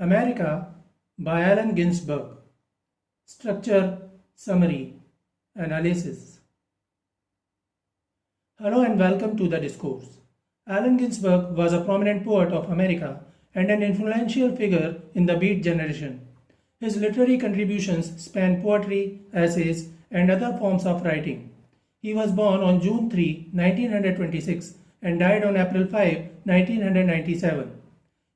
America by Allen Ginsberg. Structure, summary, analysis. Hello and welcome to the discourse. Allen Ginsberg was a prominent poet of America and an influential figure in the Beat generation. His literary contributions span poetry, essays, and other forms of writing. He was born on June 3, 1926 and died on April 5, 1997.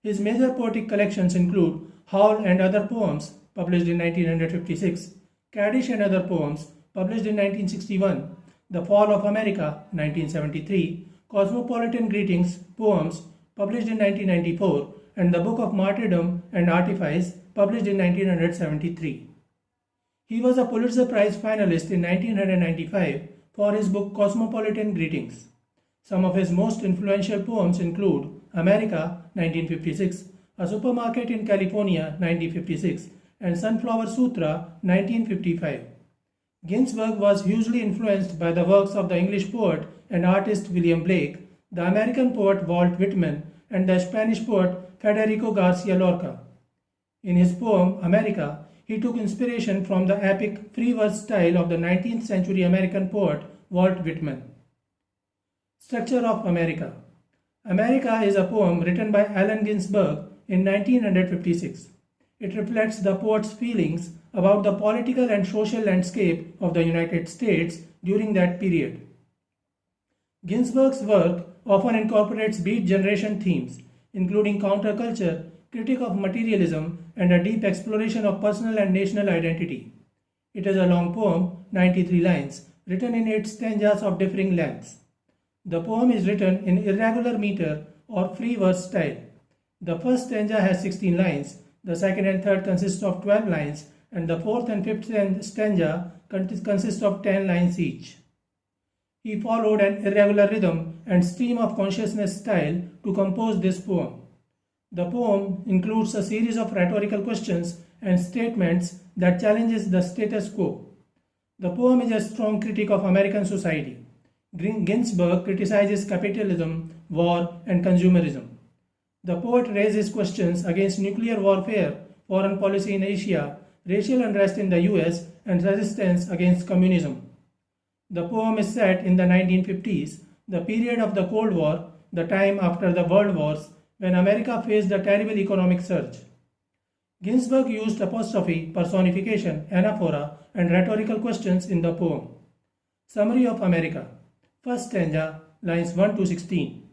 His major poetic collections include Howl and Other Poems, published in 1956, Kaddish and Other Poems, published in 1961, The Fall of America, 1973, Cosmopolitan Greetings, Poems, published in 1994, and the Book of Martyrdom and Artifice, published in 1973. He was a Pulitzer Prize finalist in 1995 for his book Cosmopolitan Greetings. Some of his most influential poems include America, 1956, A Supermarket in California, 1956, and Sunflower Sutra, 1955. Ginsberg was hugely influenced by the works of the English poet and artist William Blake, the American poet Walt Whitman, and the Spanish poet Federico García Lorca. In his poem America, he took inspiration from the epic free verse style of the 19th century American poet Walt Whitman. Structure of America. America is a poem written by Allen Ginsberg in 1956. It reflects the poet's feelings about the political and social landscape of the United States during that period. Ginsberg's work often incorporates Beat generation themes, including counterculture, critique of materialism, and a deep exploration of personal and national identity. It is a long poem, 93 lines, written in 8 stanzas of differing lengths. The poem is written in irregular meter or free verse style. The first stanza has 16 lines, the second and third consist of 12 lines, and the fourth and fifth stanza consist of 10 lines each. He followed an irregular rhythm and stream of consciousness style to compose this poem. The poem includes a series of rhetorical questions and statements that challenges the status quo. The poem is a strong critique of American society. Ginsberg criticizes capitalism, war, and consumerism. The poet raises questions against nuclear warfare, foreign policy in Asia, racial unrest in the US, and resistance against communism. The poem is set in the 1950s, the period of the Cold War, the time after the World Wars, when America faced a terrible economic surge. Ginsberg used apostrophe, personification, anaphora, and rhetorical questions in the poem. Summary of America. First stanza, lines 1 to 16.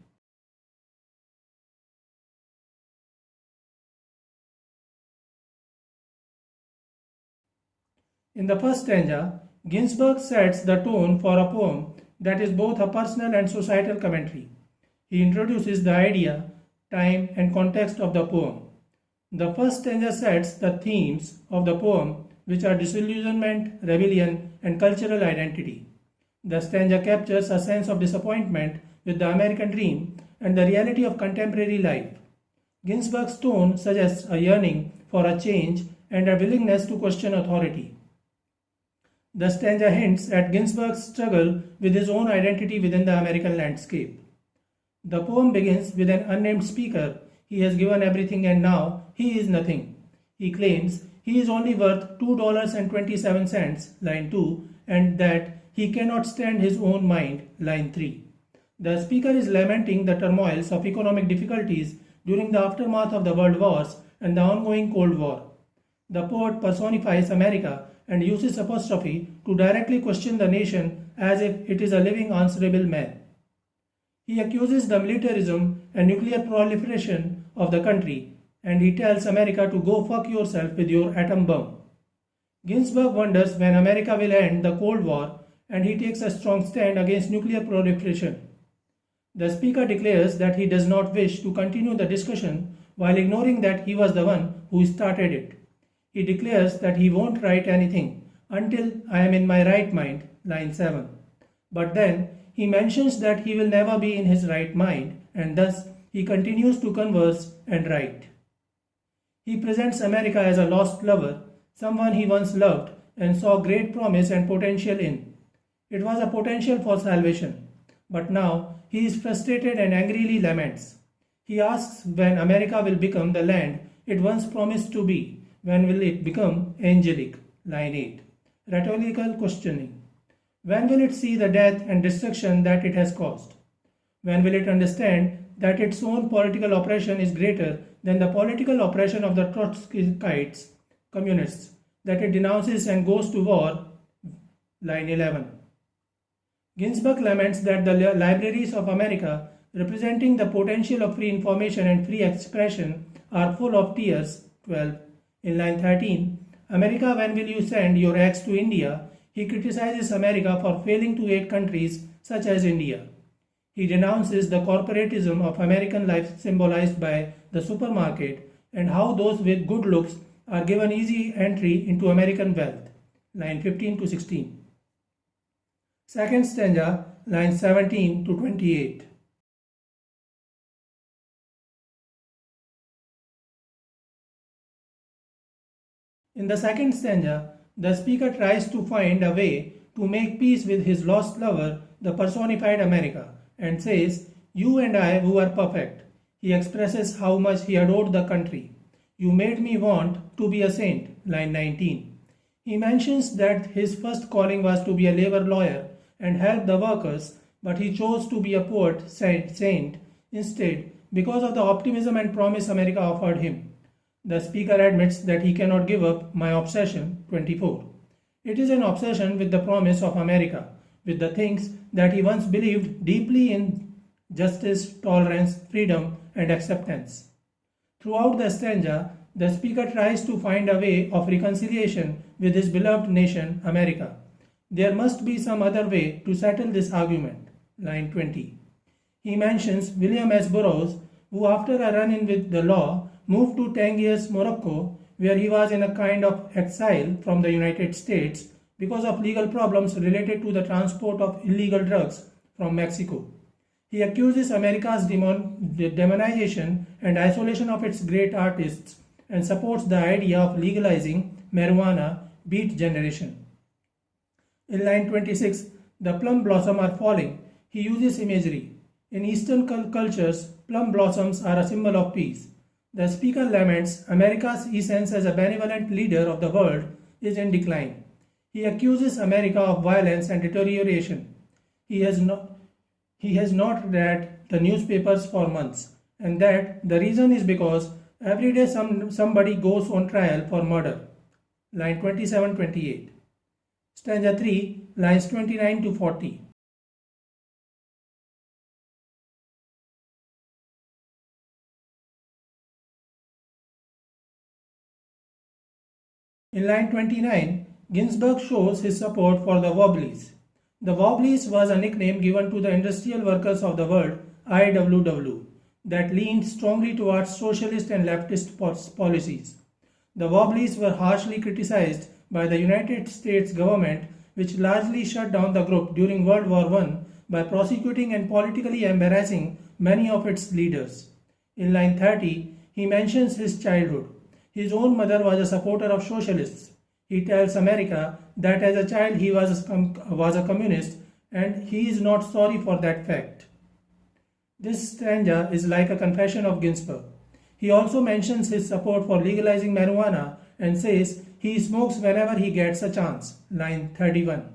In the first stanza, Ginsberg sets the tone for a poem that is both a personal and societal commentary. He introduces the idea, time, and context of the poem. The first stanza sets the themes of the poem, which are disillusionment, rebellion, and cultural identity. The stanza captures a sense of disappointment with the American dream and the reality of contemporary life. Ginsberg's tone suggests a yearning for a change and a willingness to question authority. The stanza hints at Ginsberg's struggle with his own identity within the American landscape. The poem begins with an unnamed speaker. He has given everything and now he is nothing. He claims he is only worth $2.27, line 2, and that he cannot stand his own mind, line 3. The speaker is lamenting the turmoils of economic difficulties during the aftermath of the world wars and the ongoing Cold War. The poet personifies America and uses apostrophe to directly question the nation as if it is a living answerable man. He accuses the militarism and nuclear proliferation of the country, and he tells America to go fuck yourself with your atom bomb. Ginsberg wonders when America will end the Cold War, and he takes a strong stand against nuclear proliferation. The speaker declares that he does not wish to continue the discussion while ignoring that he was the one who started it. He declares that he won't write anything until I am in my right mind, line 7. But then he mentions that he will never be in his right mind, and thus he continues to converse and write. He presents America as a lost lover, someone he once loved and saw great promise and potential in. It was a potential for salvation, but now he is frustrated and angrily laments. He asks when America will become the land it once promised to be? When will it become angelic? Line 8. Rhetorical questioning. When will it see the death and destruction that it has caused? When will it understand that its own political oppression is greater than the political oppression of the Trotskyites, communists, that it denounces and goes to war? Line 11. Ginsberg laments that the libraries of America, representing the potential of free information and free expression, are full of tears. 12. In line 13, America, when will you send your axe to India? He criticizes America for failing to aid countries such as India. He denounces the corporatism of American life symbolized by the supermarket and how those with good looks are given easy entry into American wealth. Line 15 to 16. Second stanza, lines 17 to 28. In the second stanza, the speaker tries to find a way to make peace with his lost lover, the personified America, and says, "You and I who are perfect." He expresses how much he adored the country. "You made me want to be a saint." Line 19. He mentions that his first calling was to be a labor lawyer and help the workers, but he chose to be a poet saint instead because of the optimism and promise America offered him. The speaker admits that he cannot give up my obsession. 24. It is an obsession with the promise of America, with the things that he once believed deeply in: justice, tolerance, freedom, and acceptance. Throughout the stanza, the speaker tries to find a way of reconciliation with his beloved nation, America. There must be some other way to settle this argument. Line 20. He mentions William S. Burroughs, who after a run-in with the law, moved to Tangiers, Morocco, where he was in a kind of exile from the United States because of legal problems related to the transport of illegal drugs from Mexico. He accuses America's demonization and isolation of its great artists and supports the idea of legalizing marijuana, Beat Generation. In line 26, the plum blossoms are falling. He uses imagery. In Eastern cultures, plum blossoms are a symbol of peace. The speaker laments America's essence as a benevolent leader of the world is in decline. He accuses America of violence and deterioration. He has not read the newspapers for months, and that the reason is because every day somebody goes on trial for murder. Line 27-28. Stanza 3, lines 29 to 40. In line 29, Ginsberg shows his support for the Wobblies. The Wobblies was a nickname given to the industrial workers of the world, IWW, that leaned strongly towards socialist and leftist policies. The Wobblies were harshly criticized by the United States government, which largely shut down the group during World War I by prosecuting and politically embarrassing many of its leaders. In line 30, he mentions his childhood. His own mother was a supporter of socialists. He tells America that as a child he was a communist, and he is not sorry for that fact. This stanza is like a confession of Ginsberg. He also mentions his support for legalizing marijuana and says he smokes whenever he gets a chance. Line 31.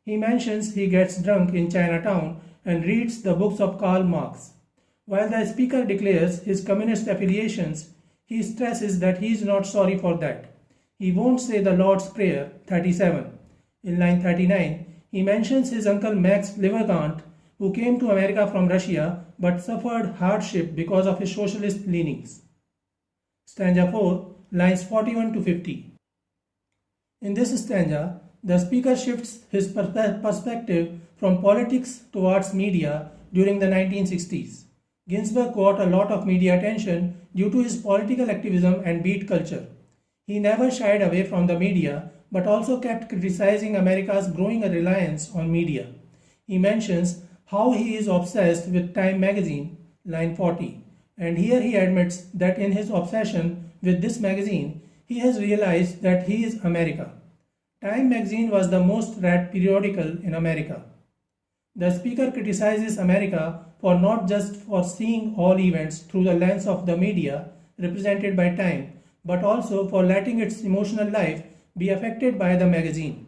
He mentions he gets drunk in Chinatown and reads the books of Karl Marx. While the speaker declares his communist affiliations, he stresses that he is not sorry for that. He won't say the Lord's Prayer. 37. In line 39, he mentions his uncle Max Livergant, who came to America from Russia but suffered hardship because of his socialist leanings. Stanza 4, lines 41 to 50. In this stanza, the speaker shifts his perspective from politics towards media during the 1960s. Ginsberg got a lot of media attention due to his political activism and beat culture. He never shied away from the media, but also kept criticizing America's growing reliance on media. He mentions how he is obsessed with Time magazine, line 40, and here he admits that in his obsession with this magazine, he has realized that he is America. Time magazine was the most read periodical in America. The speaker criticizes America for not just for seeing all events through the lens of the media, represented by time, but also for letting its emotional life be affected by the magazine.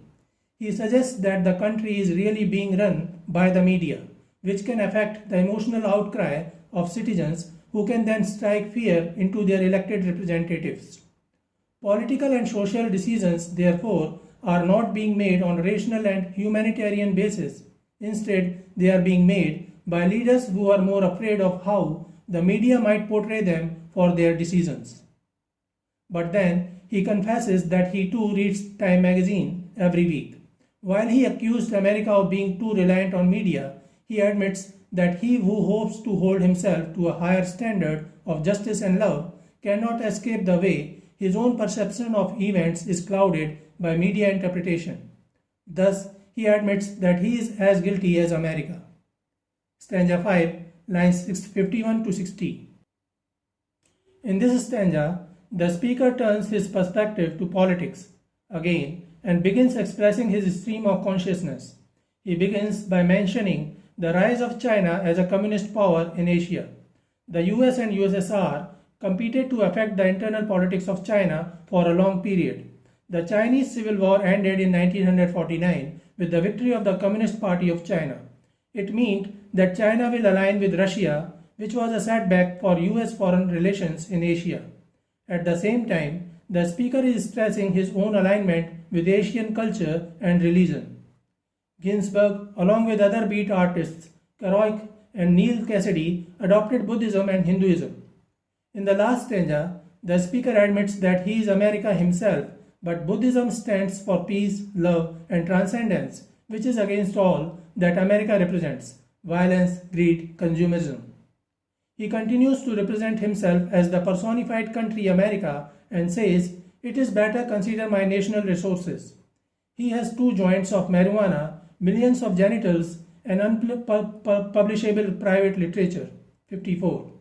He suggests that the country is really being run by the media, which can affect the emotional outcry of citizens who can then strike fear into their elected representatives. Political and social decisions, therefore, are not being made on a rational and humanitarian basis. Instead, they are being made by leaders who are more afraid of how the media might portray them for their decisions. But then, he confesses that he too reads Time magazine every week. While he accused America of being too reliant on media, he admits that he who hopes to hold himself to a higher standard of justice and love cannot escape the way his own perception of events is clouded by media interpretation. Thus, he admits that he is as guilty as America. Stanza 5, lines 51 to 60. In this stanza, the speaker turns his perspective to politics again and begins expressing his stream of consciousness. He begins by mentioning the rise of China as a communist power in Asia. The US and USSR competed to affect the internal politics of China for a long period. The Chinese Civil War ended in 1949 with the victory of the Communist Party of China. It meant that China will align with Russia, which was a setback for US foreign relations in Asia. At the same time, the speaker is stressing his own alignment with Asian culture and religion. Ginsberg, along with other beat artists, Kerouac and Neil Cassidy, adopted Buddhism and Hinduism. In the last stanza, the speaker admits that he is America himself, but Buddhism stands for peace, love, and transcendence, which is against all that America represents: violence, greed, consumerism. He continues to represent himself as the personified country America and says, "It is better consider my national resources." He has 2 joints of marijuana, millions of genitals, and unpublishable private literature. 54.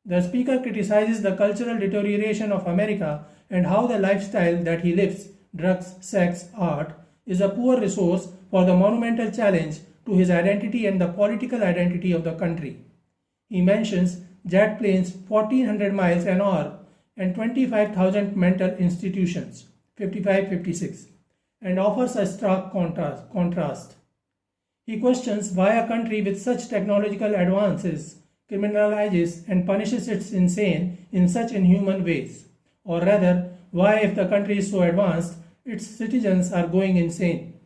The speaker criticizes the cultural deterioration of America and how the lifestyle that he lives, drugs, sex, art, is a poor resource for the monumental challenge to his identity and the political identity of the country. He mentions jet planes 1400 miles an hour and 25,000 mental institutions, 55-56, and offers a stark contrast. He questions why a country with such technological advances criminalizes and punishes its insane in such inhuman ways, or rather, why, if the country is so advanced, its citizens are going insane.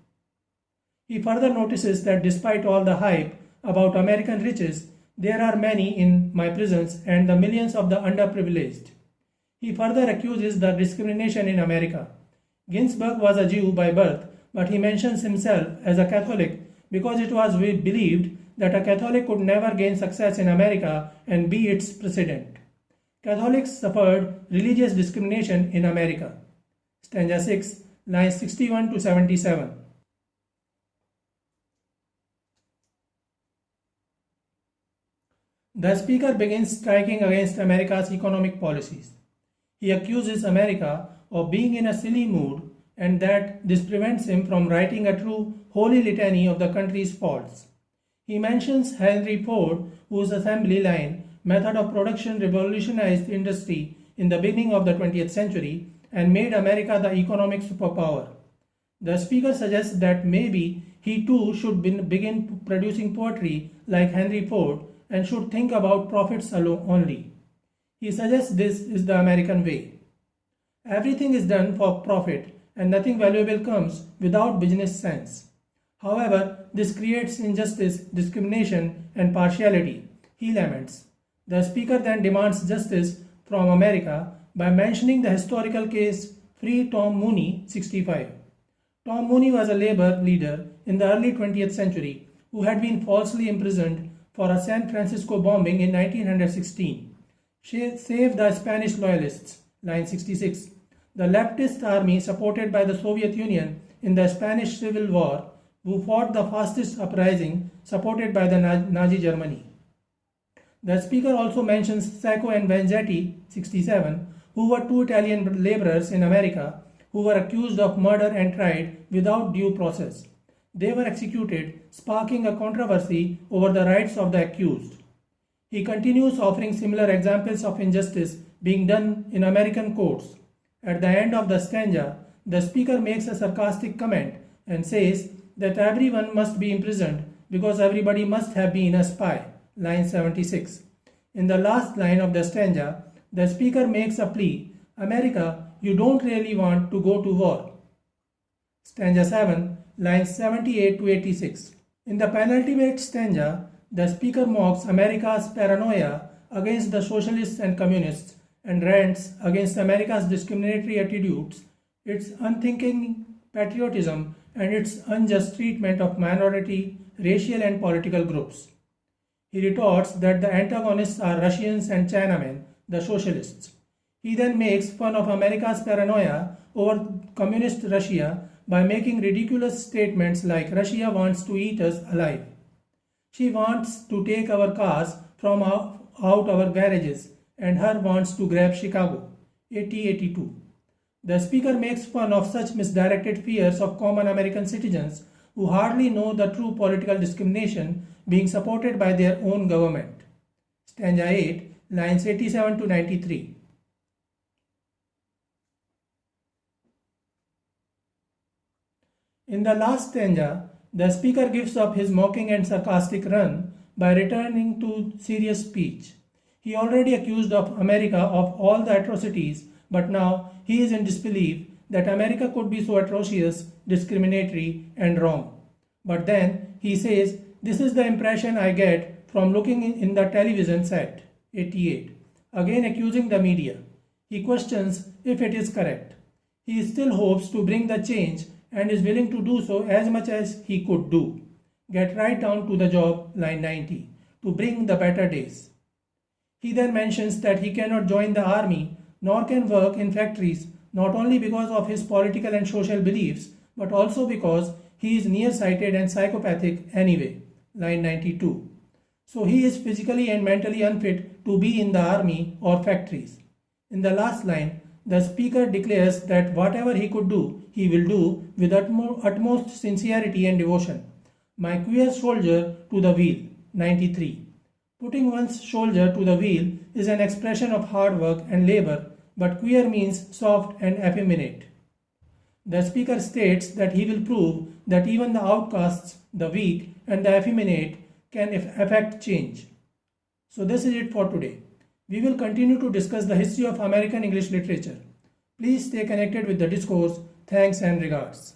He further notices that despite all the hype about American riches, there are many in my prisons and the millions of the underprivileged. He further accuses the discrimination in America. Ginsberg was a Jew by birth, but he mentions himself as a Catholic because it was believed that a Catholic could never gain success in America and be its president. Catholics suffered religious discrimination in America. Stanza 6, lines 61 to 77. The speaker begins striking against America's economic policies. He accuses America of being in a silly mood and that this prevents him from writing a true holy litany of the country's faults. He mentions Henry Ford, whose assembly line method of production revolutionized industry in the beginning of the 20th century and made America the economic superpower. The speaker suggests that maybe he too should begin producing poetry like Henry Ford and should think about profits alone only. He suggests this is the American way. Everything is done for profit and nothing valuable comes without business sense. However, this creates injustice, discrimination, and partiality, he laments. The speaker then demands justice from America by mentioning the historical case Free Tom Mooney, 65. Tom Mooney was a labor leader in the early 20th century who had been falsely imprisoned for a San Francisco bombing in 1916. Save the Spanish loyalists, line 66. The leftist army supported by the Soviet Union in the Spanish Civil War, who fought the fastest uprising supported by the Nazi Germany. The speaker also mentions Sacco and Vanzetti, 67, who were 2 Italian laborers in America who were accused of murder and tried without due process. They were executed, sparking a controversy over the rights of the accused. He continues offering similar examples of injustice being done in American courts. At the end of the stanza, the speaker makes a sarcastic comment and says that everyone must be imprisoned because everybody must have been a spy, line 76. In the last line of the stanza, the speaker makes a plea, America, you don't really want to go to war. Stanza 7, lines 78 to 86. In the penultimate stanza, the speaker mocks America's paranoia against the socialists and communists and rants against America's discriminatory attitudes, its unthinking patriotism, and its unjust treatment of minority, racial, and political groups. He retorts that the antagonists are Russians and Chinamen, the socialists. He then makes fun of America's paranoia over communist Russia by making ridiculous statements like Russia wants to eat us alive. She wants to take our cars from out our garages and her wants to grab Chicago, 8082. The speaker makes fun of such misdirected fears of common American citizens who hardly know the true political discrimination being supported by their own government. Stanza 8, lines 87 to 93. In the last stanza, the speaker gives up his mocking and sarcastic run by returning to serious speech. He already accused of America of all the atrocities, but now he is in disbelief that America could be so atrocious, discriminatory, and wrong. But then he says, this is the impression I get from looking in the television set, 88, again accusing the media. He questions if it is correct. He still hopes to bring the change and is willing to do so as much as he could do. Get right down to the job, line 90, to bring the better days. He then mentions that he cannot join the army nor can work in factories, not only because of his political and social beliefs, but also because he is nearsighted and psychopathic anyway, line 92. So he is physically and mentally unfit to be in the army or factories. In the last line, the speaker declares that whatever he could do, he will do with utmost sincerity and devotion. My queer soldier to the wheel, 93. Putting one's shoulder to the wheel is an expression of hard work and labor, but queer means soft and effeminate. The speaker states that he will prove that even the outcasts, the weak, and the effeminate can effect change. So this is it for today. We will continue to discuss the history of American English literature. Please stay connected with the discourse. Thanks and regards.